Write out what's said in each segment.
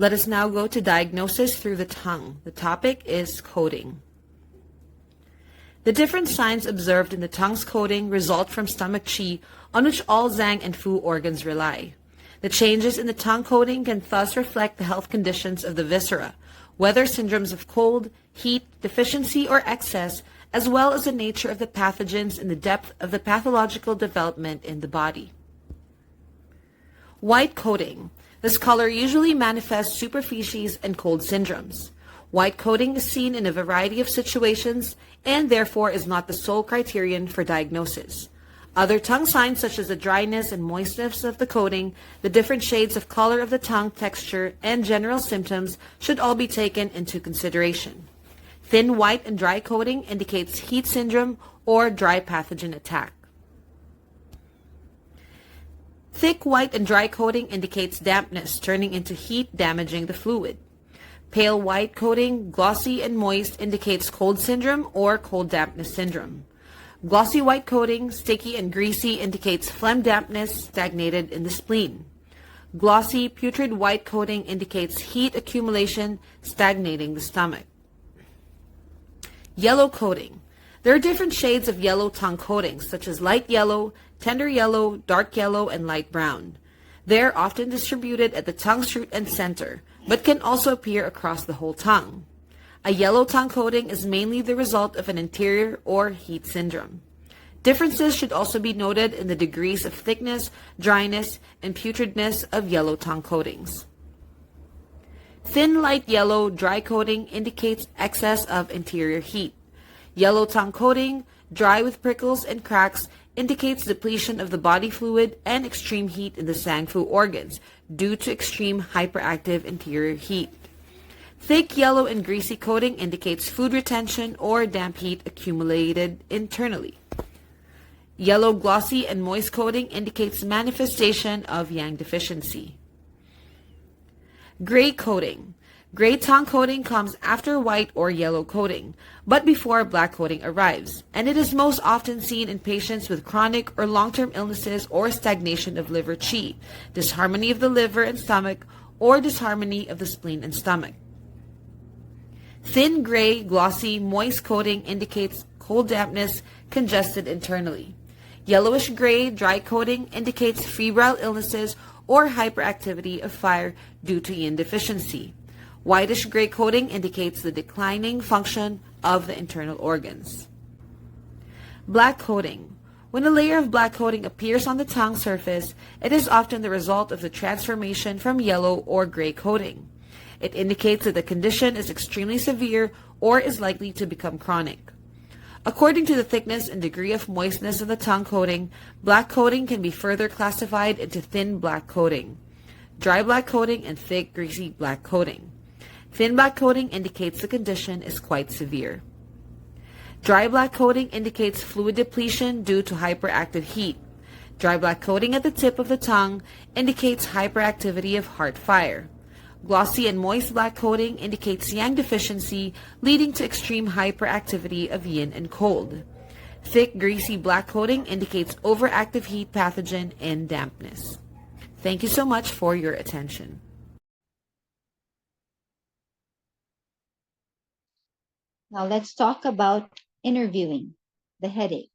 Let us now go to diagnosis through the tongue. The topic is coating. The different signs observed in the tongue's coating result from stomach qi, on which all zang and fu organs rely. The changes in the tongue coating can thus reflect the health conditions of the viscera, whether syndromes of cold, heat, deficiency, or excess, as well as the nature of the pathogens and the depth of the pathological development in the body. White coating. This color usually manifests superficies and cold syndromes. White coating is seen in a variety of situations and therefore is not the sole criterion for diagnosis. Other tongue signs such as the dryness and moistness of the coating, the different shades of color of the tongue texture, and general symptoms should all be taken into consideration. Thin white and dry coating indicates heat syndrome or dry pathogen attack. Thick white and dry coating indicates dampness turning into heat damaging the fluid. Pale white coating, glossy and moist, indicates cold syndrome or cold dampness syndrome. Glossy white coating, sticky and greasy, indicates phlegm dampness stagnated in the spleen. Glossy, putrid white coating indicates heat accumulation stagnating the stomach. Yellow coating. There are different shades of yellow tongue coatings, such as light yellow, tender yellow, dark yellow, and light brown. They are often distributed at the tongue's root and center, but can also appear across the whole tongue. A yellow tongue coating is mainly the result of an interior or heat syndrome. Differences should also be noted in the degrees of thickness, dryness, and putridness of yellow tongue coatings. Thin light yellow dry coating indicates excess of interior heat. Yellow tongue coating, dry with prickles and cracks, indicates depletion of the body fluid and extreme heat in the sang-fu organs due to extreme hyperactive interior heat. Thick yellow and greasy coating indicates food retention or damp heat accumulated internally. Yellow, glossy, and moist coating indicates manifestation of yang deficiency. Gray coating. Gray tongue coating comes after white or yellow coating, but before black coating arrives, and it is most often seen in patients with chronic or long-term illnesses or stagnation of liver qi, disharmony of the liver and stomach, or disharmony of the spleen and stomach. Thin gray, glossy, moist coating indicates cold dampness, congested internally. Yellowish gray, dry coating indicates febrile illnesses or hyperactivity of fire due to yin deficiency. Whitish gray coating indicates the declining function of the internal organs. Black coating. When a layer of black coating appears on the tongue surface, it is often the result of the transformation from yellow or gray coating. It indicates that the condition is extremely severe or is likely to become chronic. According to the thickness and degree of moistness of the tongue coating, black coating can be further classified into thin black coating, dry black coating, and thick greasy black coating. Thin black coating indicates the condition is quite severe. Dry black coating indicates fluid depletion due to hyperactive heat. Dry black coating at the tip of the tongue indicates hyperactivity of heart fire. Glossy and moist black coating indicates yang deficiency, leading to extreme hyperactivity of yin and cold. Thick, greasy black coating indicates overactive heat pathogen and dampness. Thank you so much for your attention. Now let's talk about interviewing, the headache.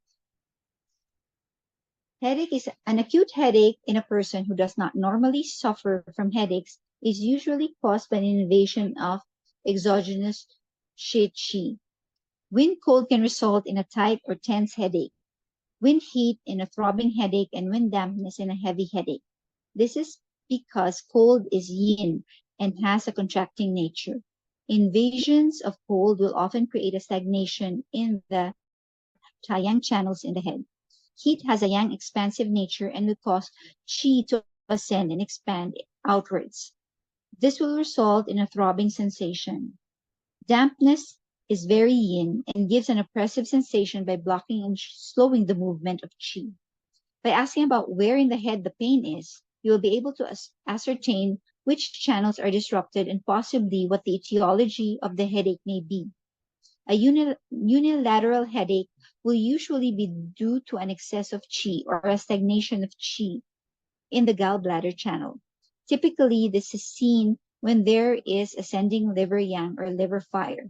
Headache is an acute headache in a person who does not normally suffer from headaches is usually caused by an invasion of exogenous qi. Wind cold can result in a tight or tense headache, wind heat in a throbbing headache, and wind dampness in a heavy headache. This is because cold is yin and has a contracting nature. Invasions of cold will often create a stagnation in the yang channels in the head. Heat has a yang expansive nature and will cause qi to ascend and expand outwards. This will result in a throbbing sensation. Dampness is very yin and gives an oppressive sensation by blocking and slowing the movement of qi. By asking about where in the head the pain is, you will be able to ascertain which channels are disrupted and possibly what the etiology of the headache may be. A unilateral headache will usually be due to an excess of qi or a stagnation of qi in the gallbladder channel. Typically, this is seen when there is ascending liver yang or liver fire.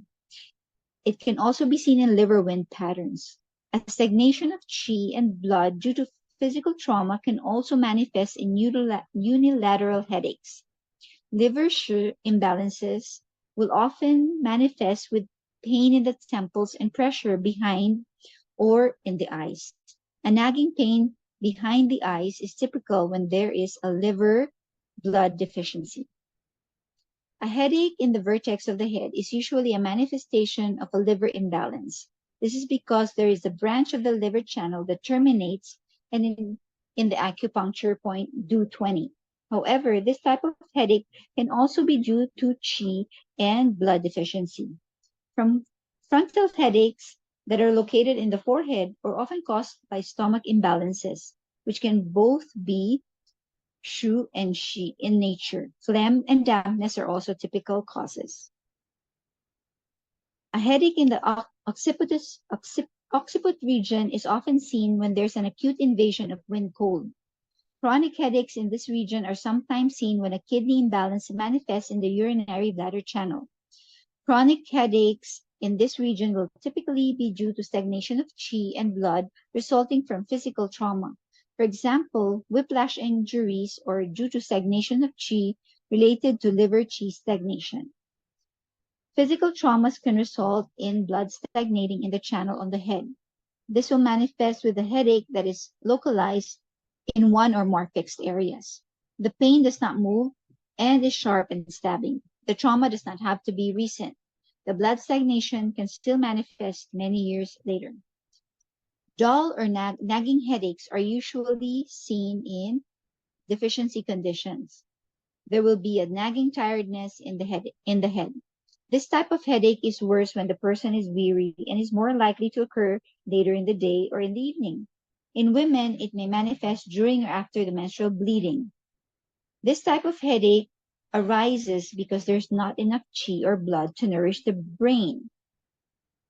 It can also be seen in liver wind patterns. A stagnation of qi and blood due to physical trauma can also manifest in unilateral headaches. Liver imbalances will often manifest with pain in the temples and pressure behind or in the eyes. A nagging pain behind the eyes is typical when there is a liver blood deficiency. A headache in the vertex of the head is usually a manifestation of a liver imbalance. This is because there is a branch of the liver channel that terminates in the acupuncture point DU20. However, this type of headache can also be due to qi and blood deficiency. From frontal headaches that are located in the forehead are often caused by stomach imbalances, which can both be shu and shi in nature. Phlegm and dampness are also typical causes. A headache in the occiput region is often seen when there's an acute invasion of wind cold. Chronic headaches in this region are sometimes seen when a kidney imbalance manifests in the urinary bladder channel. Chronic headaches in this region will typically be due to stagnation of qi and blood resulting from physical trauma. For example, whiplash injuries or due to stagnation of qi related to liver qi stagnation. Physical traumas can result in blood stagnating in the channel on the head. This will manifest with a headache that is localized in one or more fixed areas. The pain does not move and is sharp and stabbing. The trauma does not have to be recent. The blood stagnation can still manifest many years later. Dull or nagging headaches are usually seen in deficiency conditions. There will be a nagging tiredness in the head. This type of headache is worse when the person is weary and is more likely to occur later in the day or in the evening. In women, it may manifest during or after the menstrual bleeding. This type of headache arises because there's not enough qi or blood to nourish the brain.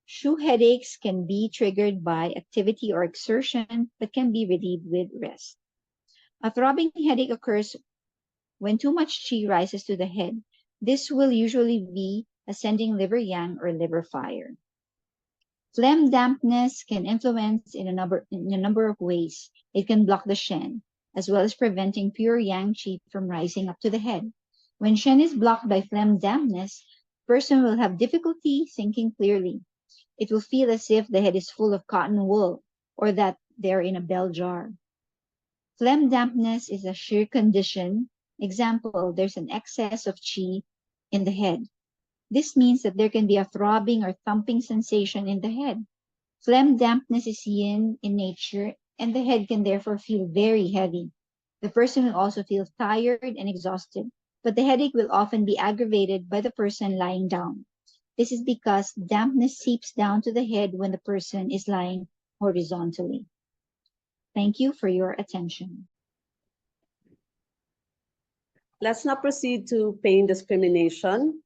Shu headaches can be triggered by activity or exertion, but can be relieved with rest. A throbbing headache occurs when too much qi rises to the head. This will usually be ascending liver yang or liver fire. Phlegm dampness can influence in a number of ways. It can block the shen, as well as preventing pure yang qi from rising up to the head. When shen is blocked by phlegm dampness, the person will have difficulty thinking clearly. It will feel as if the head is full of cotton wool or that they're in a bell jar. Phlegm dampness is a shear condition. Example, there's an excess of qi in the head. This means that there can be a throbbing or thumping sensation in the head. Phlegm dampness is yin in nature, and the head can therefore feel very heavy. The person will also feel tired and exhausted, but the headache will often be aggravated by the person lying down. This is because dampness seeps down to the head when the person is lying horizontally. Thank you for your attention. Let's now proceed to pain discrimination.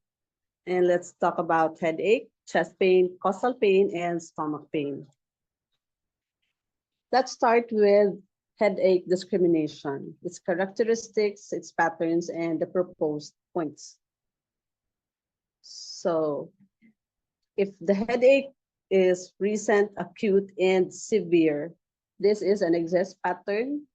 And let's talk about headache, chest pain, causal pain, and stomach pain. Let's start with headache discrimination, its characteristics, its patterns, and the proposed points. So, if the headache is recent, acute, and severe, this is an excess pattern.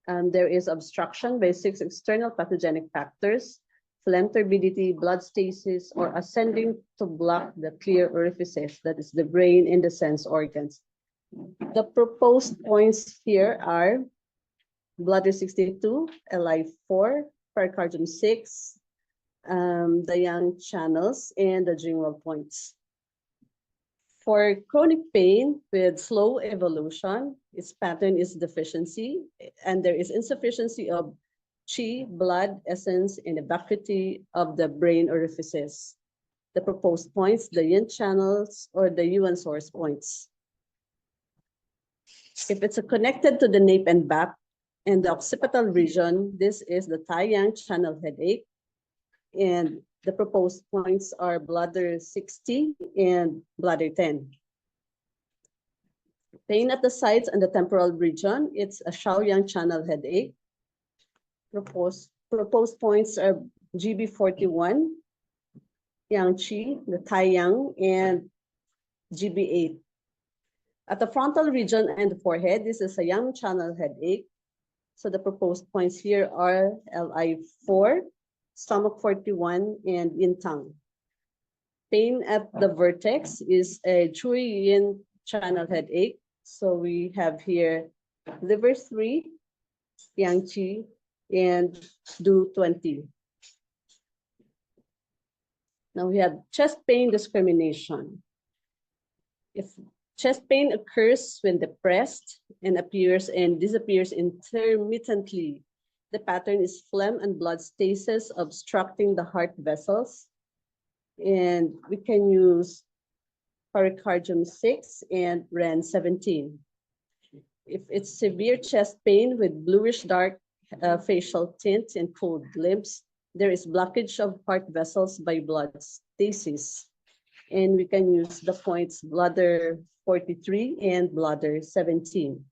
There is obstruction by 6 external pathogenic factors, phlegm turbidity, blood stasis, or ascending to block the clear orifices, that is the brain and the sense organs. The proposed points here are bladder 62, LI4, pericardium 6, the yang channels, and the Jingwell points. For chronic pain with slow evolution, its pattern is deficiency, and there is insufficiency of qi, blood, essence, and the vacuity of the brain orifices. The proposed points, the yin channels, or the yuan source points. If it's connected to the nape and back and the occipital region, this is the Tai-Yang channel headache. And the proposed points are bladder 60 and bladder 10. Pain at the sides and the temporal region, it's a Shaoyang channel headache. Proposed points are GB41, Yang Qi, the Taiyang, and GB8. At the frontal region and the forehead, this is a yang channel headache. So the proposed points here are LI4, stomach 41, and yin tongue. Pain at the vertex is a Chui yin channel headache. So we have here liver 3, yang qi, and do 20. Now we have chest pain discrimination. If chest pain occurs when depressed and appears and disappears intermittently, the pattern is phlegm and blood stasis obstructing the heart vessels. And we can use pericardium 6 and REN 17. If it's severe chest pain with bluish dark facial tint and cold limbs, there is blockage of heart vessels by blood stasis. And we can use the points bladder 43 and bladder 17.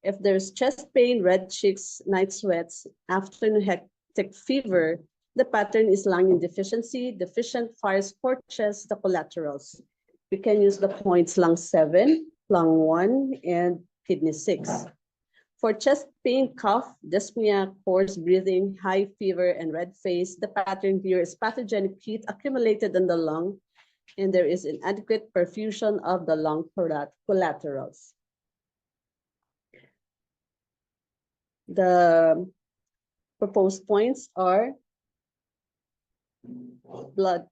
If there's chest pain, red cheeks, night sweats, afternoon hectic fever, the pattern is lung insufficiency, deficient fire scorches the collaterals. We can use the points lung 7, lung 1, and kidney 6. For chest pain, cough, dyspnea, coarse breathing, high fever, and red face, the pattern here is pathogenic heat accumulated in the lung, and there is inadequate perfusion of the lung collaterals. The proposed points are blood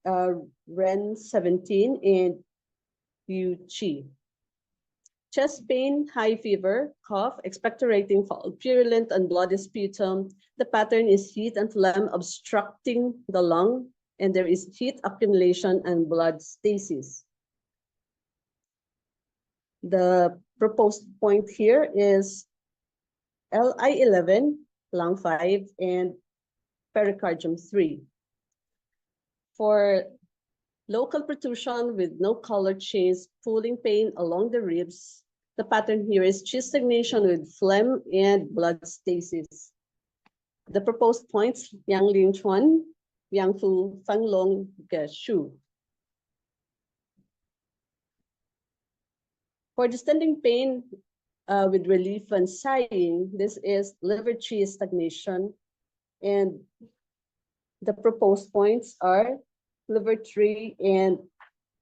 REN 17 and Yu Qi. Chest pain, high fever, cough, expectorating, purulent and bloody sputum. The pattern is heat and phlegm obstructing the lung, and there is heat accumulation and blood stasis. The proposed point here is LI11, lung 5, and pericardium 3. For local protrusion with no color change, pulling pain along the ribs, the pattern here is chest stagnation with phlegm and blood stasis. The proposed points, Yang Ling Chuan, Yang Fu, Fang Long, Shu. For distending pain with relief and sighing, this is liver qi stagnation, and the proposed points are liver 3 and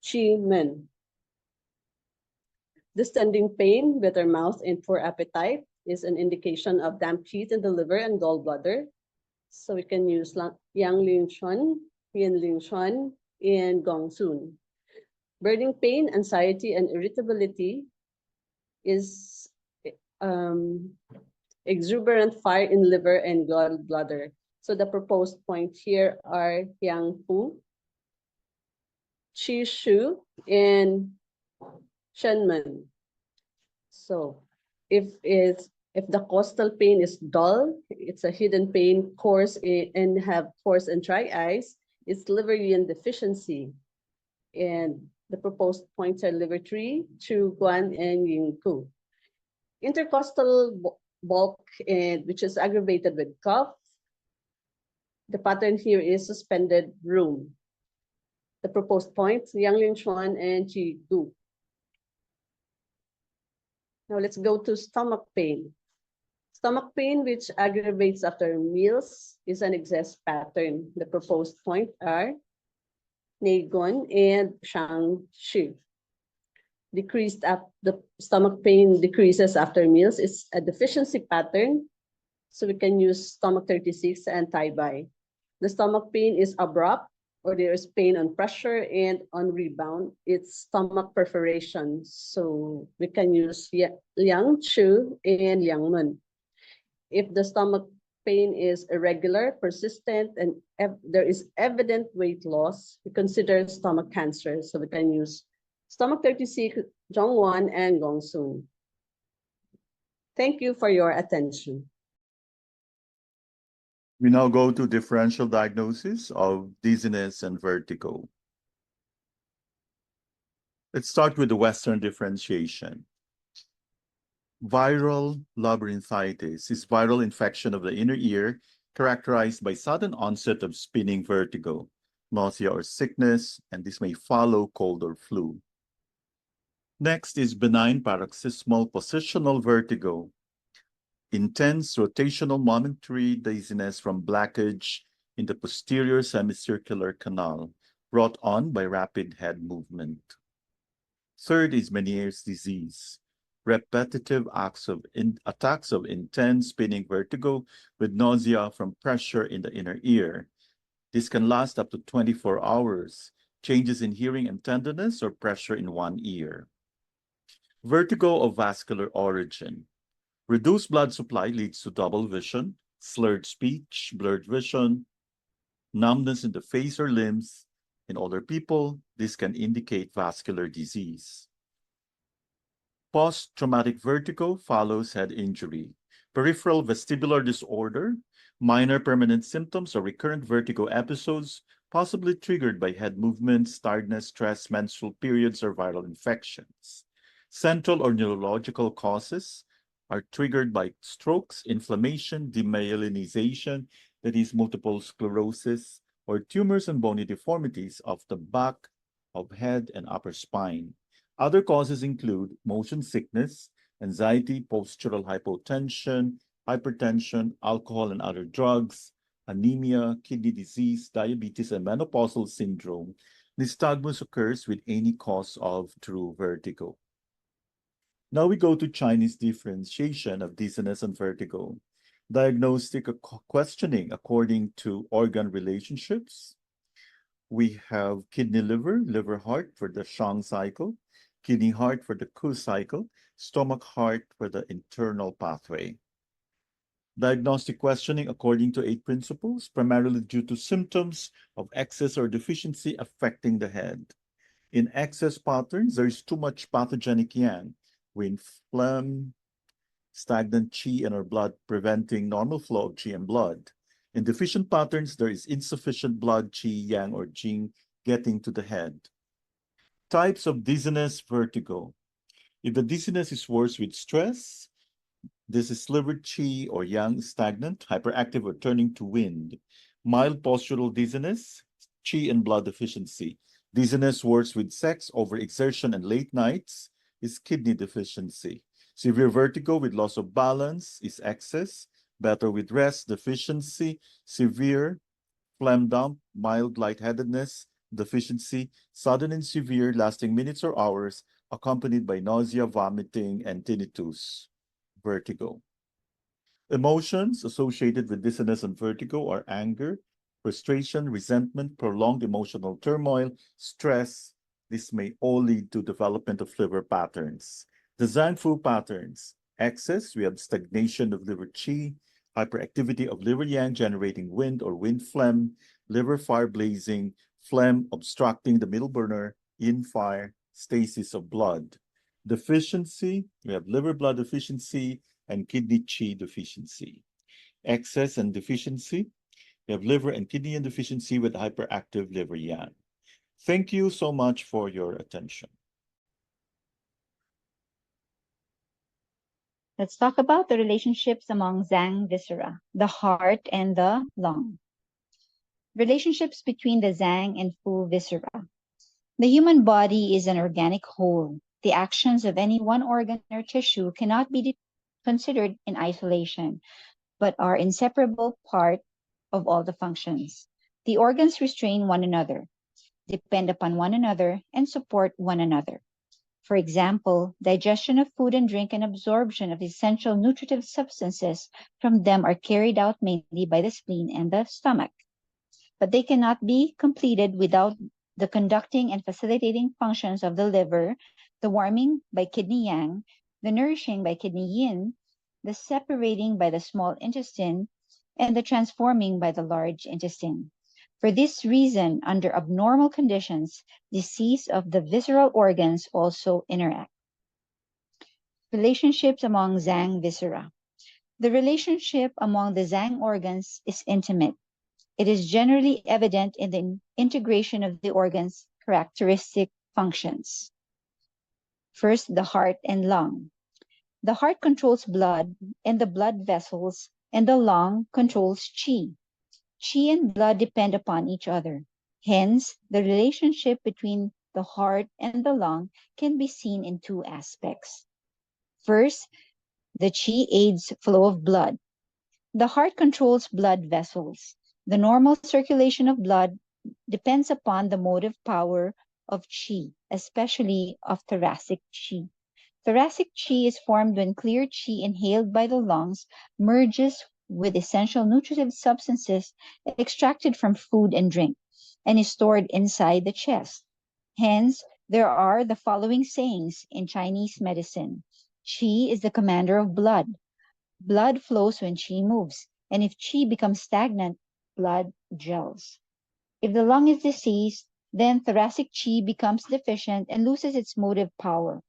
qi men. Distending pain, bitter mouth, and poor appetite is an indication of damp heat in the liver and gallbladder. So we can use Yang Ling Chuan, Yin Ling Chuan, and Gong Sun. Burning pain, anxiety, and irritability is exuberant fire in liver and gallbladder. So the proposed point here are Yang Fu, Qi Shu, and Shenmen. So if the costal pain is dull, it's a hidden pain, coarse, and have coarse and dry eyes, it's liver yin deficiency. And the proposed points are liver 3, Chu, Guan, and Yin Ku. Intercostal bulk, which is aggravated with cough. The pattern here is suspended Rheum. The proposed points, Yang Lin Chuan and Qi Du. Now let's go to stomach pain. Stomach pain, which aggravates after meals, is an excess pattern. The proposed points are Neigon and Shang Shi. Decreased the stomach pain decreases after meals. It's a deficiency pattern, so we can use stomach 36 and Tai Bai. The stomach pain is abrupt, or there is pain on pressure, and on rebound, it's stomach perforation. So we can use Liang Chu and Liang Men. If the stomach pain is irregular, persistent, and there is evident weight loss, we consider stomach cancer. So we can use stomach 36, Zhongwan, and Gongsun. Thank you for your attention. We now go to differential diagnosis of dizziness and vertigo. Let's start with the Western differentiation. Viral labyrinthitis is viral infection of the inner ear characterized by sudden onset of spinning vertigo, nausea or sickness, and this may follow cold or flu. Next is benign paroxysmal positional vertigo, intense rotational momentary dizziness from blockage in the posterior semicircular canal, brought on by rapid head movement. Third is Meniere's disease, repetitive attacks of intense spinning vertigo with nausea from pressure in the inner ear. This can last up to 24 hours, changes in hearing and tenderness or pressure in one ear. Vertigo of vascular origin. Reduced blood supply leads to double vision, slurred speech, blurred vision, numbness in the face or limbs. In older people, this can indicate vascular disease. Post-traumatic vertigo follows head injury. Peripheral vestibular disorder, minor permanent symptoms or recurrent vertigo episodes, possibly triggered by head movements, tiredness, stress, menstrual periods, or viral infections. Central or neurological causes are triggered by strokes, inflammation, demyelinization, that is multiple sclerosis, or tumors and bony deformities of the back of head and upper spine. Other causes include motion sickness, anxiety, postural hypotension, hypertension, alcohol and other drugs, anemia, kidney disease, diabetes, and menopausal syndrome. Nystagmus occurs with any cause of true vertigo. Now we go to Chinese differentiation of dizziness and vertigo. Diagnostic questioning according to organ relationships. We have kidney liver, liver heart for the Shang cycle, kidney heart for the Ku cycle, stomach heart for the internal pathway. Diagnostic questioning according to 8 principles, primarily due to symptoms of excess or deficiency affecting the head. In excess patterns, there is too much pathogenic yang, with phlegm, stagnant qi in our blood, preventing normal flow of qi and blood. In deficient patterns, there is insufficient blood, qi, yang, or jing getting to the head. Types of dizziness, vertigo. If the dizziness is worse with stress, this is liver qi or yang stagnant, hyperactive, or turning to wind. Mild postural dizziness, qi and blood deficiency. Dizziness worse with sex, overexertion, and late nights is kidney deficiency. Severe vertigo with loss of balance is excess. Better with rest, deficiency. Severe phlegm dump, mild lightheadedness, deficiency. Sudden and severe, lasting minutes or hours, accompanied by nausea, vomiting, and tinnitus. Vertigo. Emotions associated with dizziness and vertigo are anger, frustration, resentment, prolonged emotional turmoil, stress. This may all lead to development of liver patterns. The Zhang-Fu patterns. Excess, we have stagnation of liver qi, hyperactivity of liver yang generating wind or wind phlegm, liver fire blazing, phlegm obstructing the middle burner, yin fire, stasis of blood. Deficiency, we have liver blood deficiency and kidney qi deficiency. Excess and deficiency, we have liver and kidney yang deficiency with hyperactive liver yang. Thank you so much for your attention. Let's talk about the relationships among Zhang viscera, the heart and the lung. Relationships between the Zhang and Fu viscera. The human body is an organic whole. The actions of any one organ or tissue cannot be considered in isolation, but are inseparable part of all the functions. The organs restrain one another, depend upon one another, and support one another. For example, digestion of food and drink and absorption of essential nutritive substances from them are carried out mainly by the spleen and the stomach. But they cannot be completed without the conducting and facilitating functions of the liver, the warming by kidney yang, the nourishing by kidney yin, the separating by the small intestine, and the transforming by the large intestine. For this reason, under abnormal conditions, disease of the visceral organs also interact. Relationships among Zhang viscera. The relationship among the Zhang organs is intimate. It is generally evident in the integration of the organs' characteristic functions. First, the heart and lung. The heart controls blood and the blood vessels and the lung controls qi. Qi and blood depend upon each other. Hence, the relationship between the heart and the lung can be seen in two aspects. First, the qi aids flow of blood. The heart controls blood vessels. The normal circulation of blood depends upon the motive power of qi, especially of thoracic qi. Thoracic qi is formed when clear qi inhaled by the lungs merges with essential nutritive substances extracted from food and drink and is stored inside the chest. Hence, there are the following sayings in Chinese medicine. Qi is the commander of blood. Blood flows when qi moves, and if qi becomes stagnant, blood gels. If the lung is diseased, then thoracic qi becomes deficient and loses its motive power.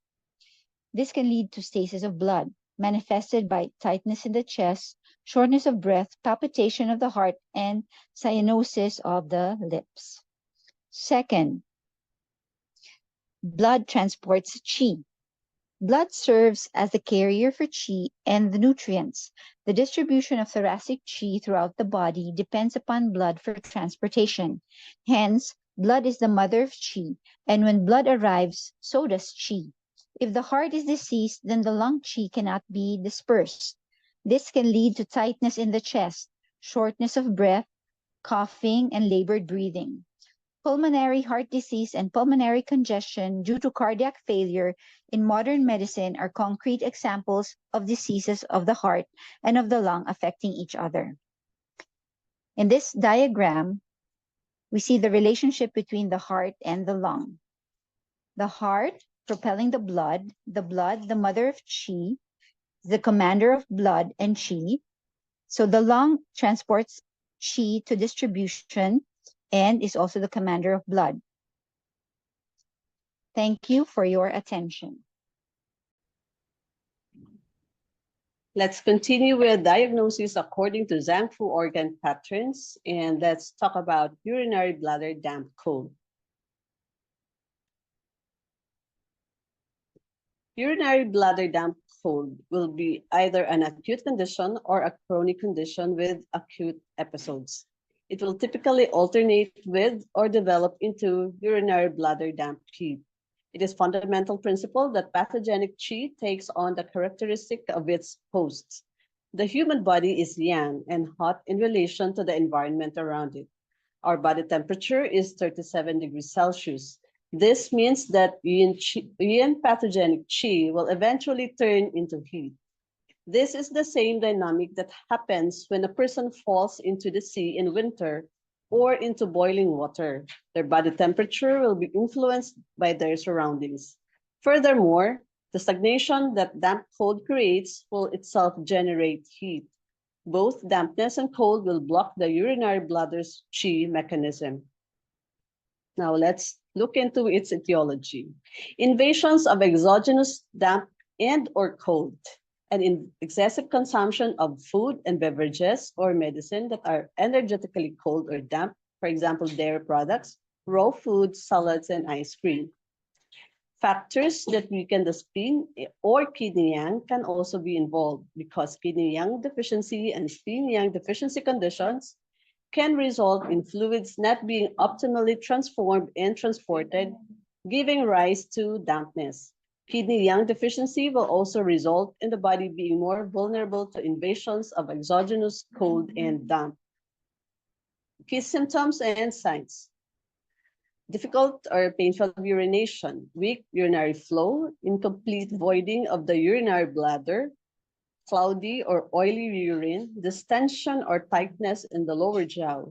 This can lead to stasis of blood, manifested by tightness in the chest, shortness of breath, palpitation of the heart, and cyanosis of the lips. Second, blood transports qi. Blood serves as the carrier for qi and the nutrients. The distribution of thoracic qi throughout the body depends upon blood for transportation. Hence, blood is the mother of qi, and when blood arrives, so does qi. If the heart is diseased, then the lung qi cannot be dispersed. This can lead to tightness in the chest, shortness of breath, coughing, and labored breathing. Pulmonary heart disease and pulmonary congestion due to cardiac failure in modern medicine are concrete examples of diseases of the heart and of the lung affecting each other. In this diagram, we see the relationship between the heart and the lung. The heart propelling the blood, the mother of qi, the commander of blood and qi. So the lung transports qi to distribution and is also the commander of blood. Thank you for your attention. Let's continue with diagnosis according to Zhang Fu organ patterns, and let's talk about urinary bladder damp cold. Urinary bladder damp cold will be either an acute condition or a chronic condition with acute episodes. It will typically alternate with or develop into urinary bladder damp qi. It is fundamental principle that pathogenic qi takes on the characteristic of its hosts. The human body is yang and hot in relation to the environment around it. Our body temperature is 37 degrees Celsius. This means that yin pathogenic qi will eventually turn into heat. This is the same dynamic that happens when a person falls into the sea in winter or into boiling water. Their body temperature will be influenced by their surroundings. Furthermore, the stagnation that damp cold creates will itself generate heat. Both dampness and cold will block the urinary bladder's qi mechanism. Now let's look into its etiology. Invasions of exogenous damp and or cold, and in excessive consumption of food and beverages or medicine that are energetically cold or damp, for example, dairy products, raw foods, salads, and ice cream. Factors that weaken the spleen or kidney yang can also be involved because kidney yang deficiency and spleen yang deficiency conditions can result in fluids not being optimally transformed and transported, giving rise to dampness. Kidney yang deficiency will also result in the body being more vulnerable to invasions of exogenous cold and damp. Key symptoms and signs. Difficult or painful urination, weak urinary flow, incomplete voiding of the urinary bladder, cloudy or oily urine, distension or tightness in the lower jaw,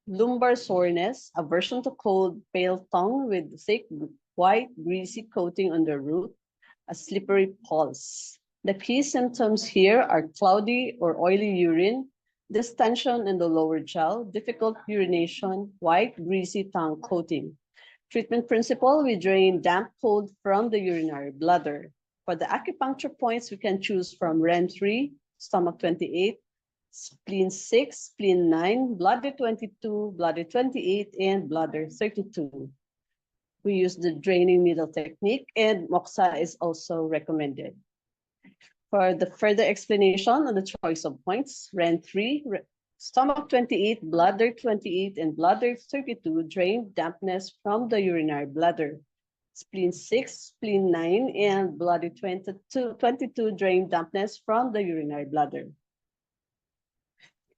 lumbar soreness, aversion to cold, pale tongue with thick, white, greasy coating on the root, a slippery pulse. The key symptoms here are cloudy or oily urine, distension in the lower jaw, difficult urination, white, greasy tongue coating. Treatment principle, we drain damp cold from the urinary bladder. For the acupuncture points, we can choose from Rheum 3, stomach 28, spleen 6, spleen 9, bladder 22, bladder 28, and bladder 32. We use the draining needle technique, and moxa is also recommended. For the further explanation on the choice of points, REN 3, stomach 28, bladder 28, and bladder 32 drain dampness from the urinary bladder. Spleen 6, spleen 9, and bladder 22 drain dampness from the urinary bladder.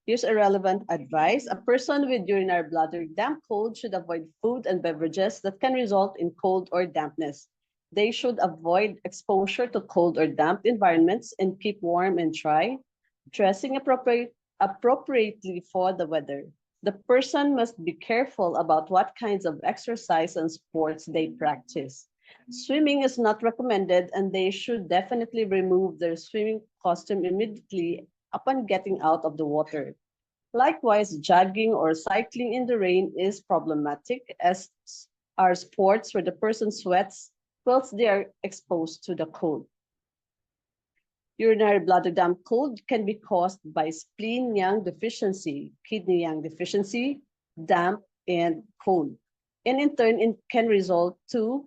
Here's a relevant advice. A person with urinary bladder damp cold should avoid food and beverages that can result in cold or dampness. They should avoid exposure to cold or damp environments and keep warm and dry, dressing appropriately for the weather. The person must be careful about what kinds of exercise and sports they practice. Swimming is not recommended, and they should definitely remove their swimming costume immediately upon getting out of the water. Likewise, jogging or cycling in the rain is problematic, as are sports where the person sweats whilst they are exposed to the cold. Urinary bladder damp cold can be caused by spleen yang deficiency, kidney yang deficiency, damp, and cold. And in turn, it can result to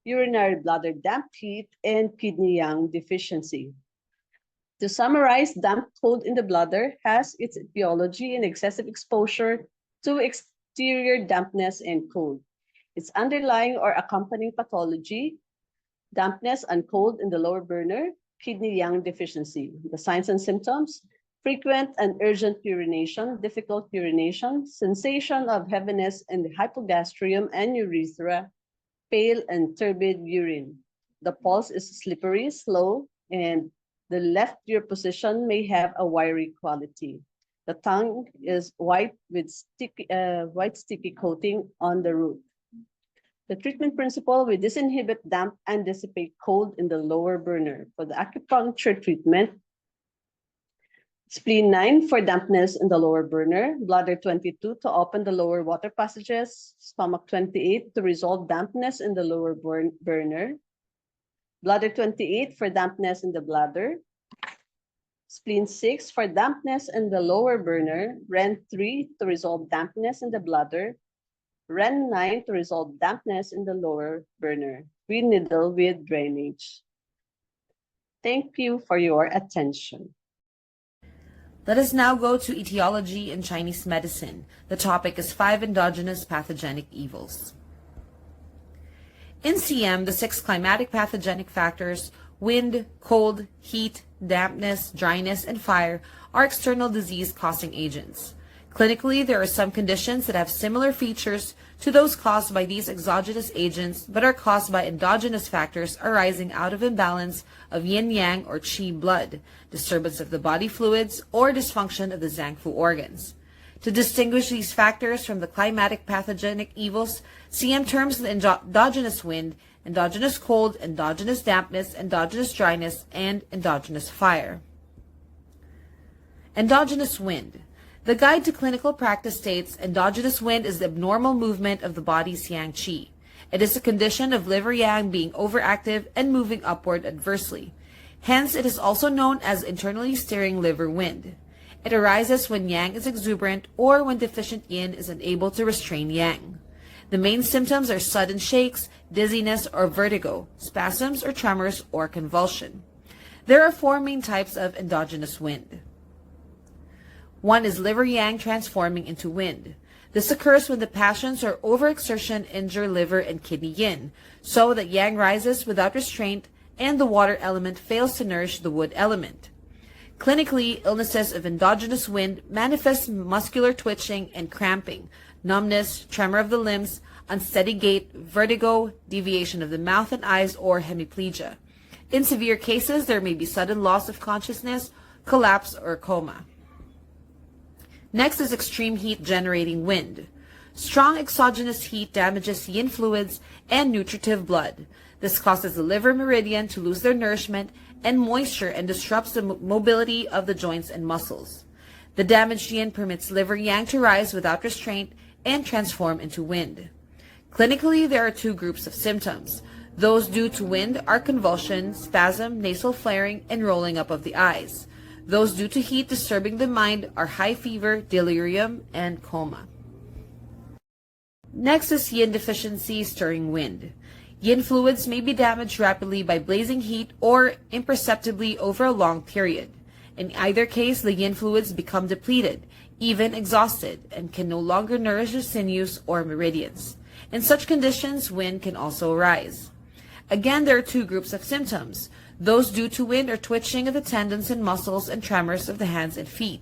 urinary bladder damp heat and kidney yang deficiency. To summarize, damp cold in the bladder has its etiology in excessive exposure to exterior dampness and cold. Its underlying or accompanying pathology, dampness and cold in the lower burner, kidney yang deficiency. The signs and symptoms, frequent and urgent urination, difficult urination, sensation of heaviness in the hypogastrium and urethra, pale and turbid urine. The pulse is slippery, slow, and the left ear position may have a wiry quality. The tongue is white with sticky coating on the root. The treatment principle, we disinhibit damp and dissipate cold in the lower burner. For the acupuncture treatment, spleen 9 for dampness in the lower burner, bladder 22 to open the lower water passages, stomach 28 to resolve dampness in the lower burner, bladder 28 for dampness in the bladder, spleen 6 for dampness in the lower burner, REN 3 to resolve dampness in the bladder, REN 9 to resolve dampness in the lower burner. We needle with drainage. Thank you for your attention. Let us now go to etiology in Chinese medicine. The topic is 5 endogenous pathogenic evils. In CM, the 6 climatic pathogenic factors, wind, cold, heat, dampness, dryness, and fire, are external disease-causing agents. Clinically, there are some conditions that have similar features to those caused by these exogenous agents but are caused by endogenous factors arising out of imbalance of yin-yang or qi blood, disturbance of the body fluids, or dysfunction of the zangfu organs. To distinguish these factors from the climatic pathogenic evils, CM terms the endogenous wind, endogenous cold, endogenous dampness, endogenous dryness, and endogenous fire. Endogenous wind. The Guide to Clinical Practice states endogenous wind is the abnormal movement of the body's yang qi. It is a condition of liver yang being overactive and moving upward adversely. Hence, it is also known as internally steering liver wind. It arises when yang is exuberant or when deficient yin is unable to restrain yang. The main symptoms are sudden shakes, dizziness or vertigo, spasms or tremors, or convulsion. There are 4 main types of endogenous wind. 1 is liver yang transforming into wind. This occurs when the passions or overexertion injure liver and kidney yin, so that yang rises without restraint and the water element fails to nourish the wood element. Clinically, illnesses of endogenous wind manifest muscular twitching and cramping, numbness, tremor of the limbs, unsteady gait, vertigo, deviation of the mouth and eyes, or hemiplegia. In severe cases, there may be sudden loss of consciousness, collapse, or coma. Next is extreme heat generating wind. Strong exogenous heat damages yin fluids and nutritive blood. This causes the liver meridian to lose their nourishment and moisture and disrupts the mobility of the joints and muscles. The damaged yin permits liver yang to rise without restraint and transform into wind. Clinically, there are 2 groups of symptoms. Those due to wind are convulsion, spasm, nasal flaring, and rolling up of the eyes. Those due to heat disturbing the mind are high fever, delirium, and coma. Next is yin deficiency stirring wind. Yin fluids may be damaged rapidly by blazing heat or imperceptibly over a long period. In either case, the yin fluids become depleted, even exhausted, and can no longer nourish the sinews or meridians. In such conditions, wind can also arise. Again, there are two groups of symptoms: those due to wind or twitching of the tendons and muscles and tremors of the hands and feet.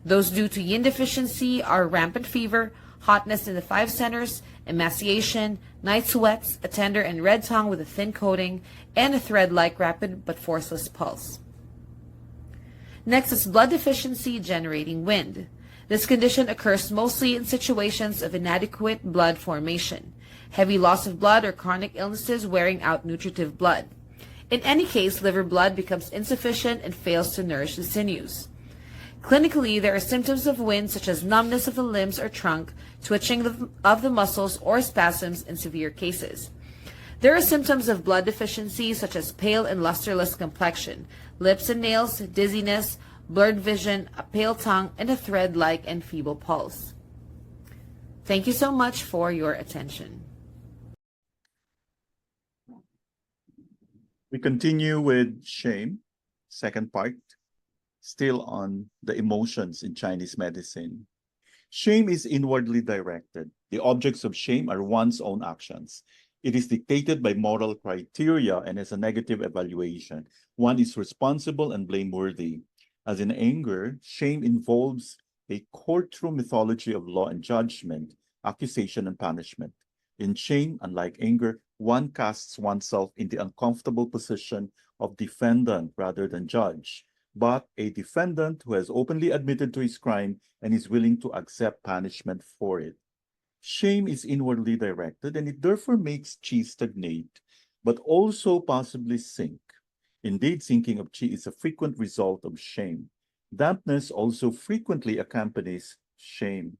Those due to yin deficiency are rampant fever, hotness in the 5 centers, emaciation, night sweats, a tender and red tongue with a thin coating, and a thread-like rapid but forceless pulse. Next is blood deficiency generating wind. This condition occurs mostly in situations of inadequate blood formation, heavy loss of blood, or chronic illnesses wearing out nutritive blood. In any case, liver blood becomes insufficient and fails to nourish the sinews. Clinically, there are symptoms of wind such as numbness of the limbs or trunk, twitching of the muscles, or spasms in severe cases. There are symptoms of blood deficiency such as pale and lusterless complexion, lips and nails, dizziness, blurred vision, a pale tongue, and a thread-like and feeble pulse. Thank you so much for your attention. We continue with shame, second part, still on the emotions in Chinese medicine. Shame is inwardly directed. The objects of shame are one's own actions. It is dictated by moral criteria and has a negative evaluation. One is responsible and blameworthy. As in anger, shame involves a courtroom mythology of law and judgment, accusation and punishment. In shame, unlike anger, one casts oneself in the uncomfortable position of defendant rather than judge, but a defendant who has openly admitted to his crime and is willing to accept punishment for it. Shame is inwardly directed, and it therefore makes chi stagnate, but also possibly sink. Indeed, sinking of chi is a frequent result of shame. Dampness also frequently accompanies shame.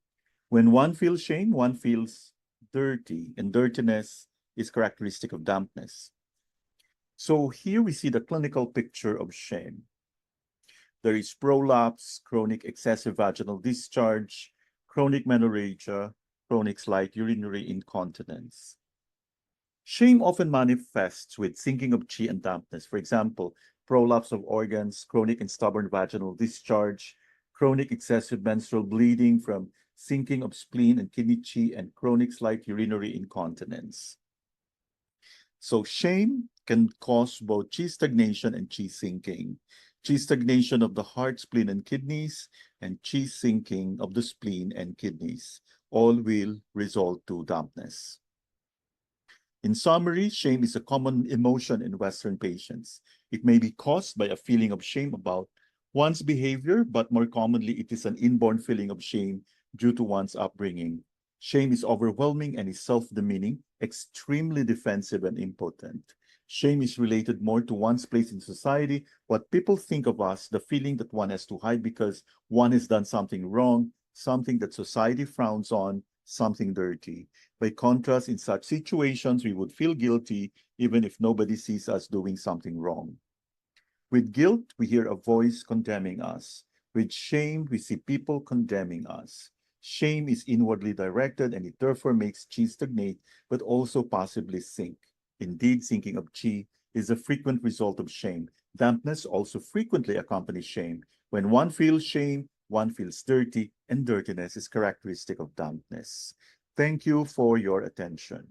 When one feels shame, one feels dirty, and dirtiness is characteristic of dampness. So here we see the clinical picture of shame. There is prolapse, chronic excessive vaginal discharge, chronic menorrhagia, chronic slight urinary incontinence. Shame often manifests with sinking of chi and dampness. For example, prolapse of organs, chronic and stubborn vaginal discharge, chronic excessive menstrual bleeding from sinking of spleen and kidney chi, and chronic slight urinary incontinence. So shame can cause both chi stagnation and chi sinking. Chi stagnation of the heart, spleen, and kidneys, and chi sinking of the spleen and kidneys. All will result to dampness. In summary, shame is a common emotion in Western patients. It may be caused by a feeling of shame about one's behavior, but more commonly, it is an inborn feeling of shame due to one's upbringing. Shame is overwhelming and is self-demeaning, extremely defensive and impotent. Shame is related more to one's place in society, what people think of us, the feeling that one has to hide because one has done something wrong, something that society frowns on, something dirty. By contrast, in such situations, we would feel guilty even if nobody sees us doing something wrong. With guilt, we hear a voice condemning us. With shame, we see people condemning us. Shame is inwardly directed, and it therefore makes chi stagnate, but also possibly sink. Indeed, sinking of chi is a frequent result of shame. Dampness also frequently accompanies shame. When one feels shame, one feels dirty, and dirtiness is characteristic of dampness. Thank you for your attention.